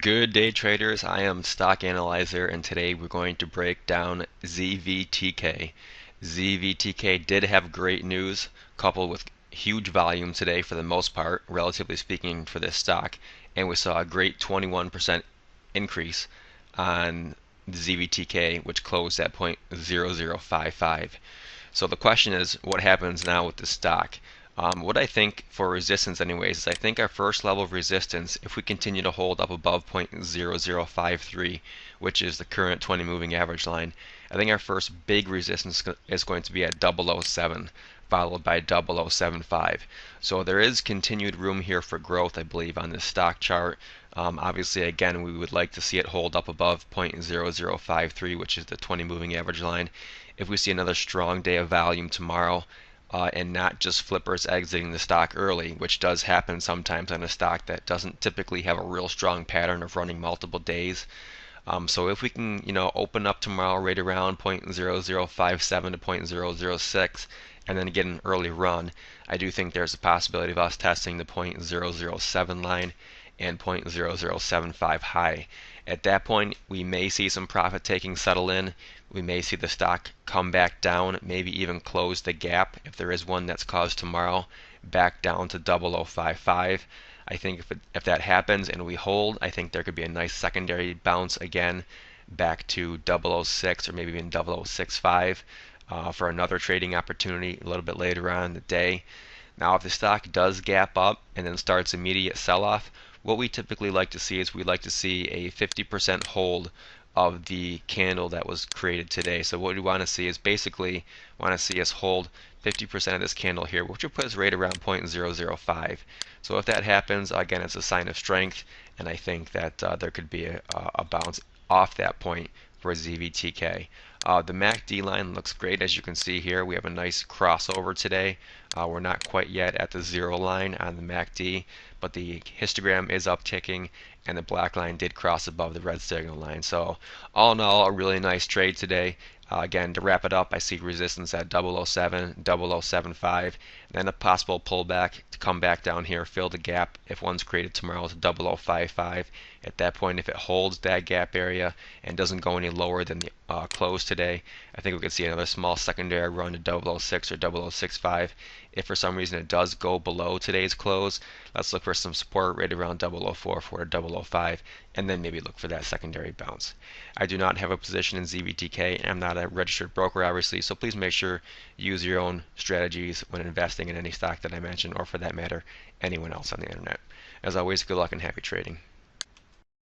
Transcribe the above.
Good day, traders. I am Stock Analyzer, and today we're going to break down ZVTK. ZVTK did have great news, coupled with huge volume today for the most part, relatively speaking, for this stock, and we saw a great 21% increase on the ZVTK, which closed at 0.0055. So the question is, what happens now with the stock? What I think for resistance anyways is I think our first level of resistance, if we continue to hold up above 0.0053, which is the current 20 moving average line, I think our first big resistance is going to be at 007, followed by 0075. So there is continued room here for growth, I believe, on this stock chart. Obviously, again, we would like to see it hold up above 0.0053, which is the 20 moving average line. If we see another strong day of volume tomorrow, and not just flippers exiting the stock early, which does happen sometimes on a stock that doesn't typically have a real strong pattern of running multiple days. So if we can, open up tomorrow right around 0.0057 to 0.006, and then get an early run, I do think there's a possibility of us testing the 0.007 line and 0.0075 high. At that point, we may see some profit taking settle in. We may see the stock come back down, maybe even close the gap, if there is one that's caused tomorrow, back down to 0055. I think if that happens and we hold, I think there could be a nice secondary bounce again back to 006 or maybe even 0065 for another trading opportunity a little bit later on in the day. Now, if the stock does gap up and then starts immediate sell-off, what we typically like to see is we like to see a 50% hold of the candle that was created today. So what we want to see is basically want to see us hold 50% of this candle here, which will put us right around 0.005. So if that happens, again, it's a sign of strength, and I think that there could be a bounce off that point for ZVTK. The MACD line looks great, as you can see here. We have a nice crossover today. We're not quite yet at the zero line on the MACD, but the histogram is upticking, and the black line did cross above the red signal line. So all in all, a really nice trade today. Again, to wrap it up, I see resistance at 007, 0075, and then a possible pullback to come back down here, fill the gap if one's created tomorrow to 0055. At that point, if it holds that gap area and doesn't go any lower than the close today, I think we could see another small secondary run to 006 or 0065. If for some reason it does go below today's close, let's look for some support right around 0044 to 005, and then maybe look for that secondary bounce. I do not have a position in ZVTK, and I'm not a registered broker, obviously, so please make sure you use your own strategies when investing in any stock that I mentioned, or for that matter, anyone else on the internet. As always, good luck and happy trading.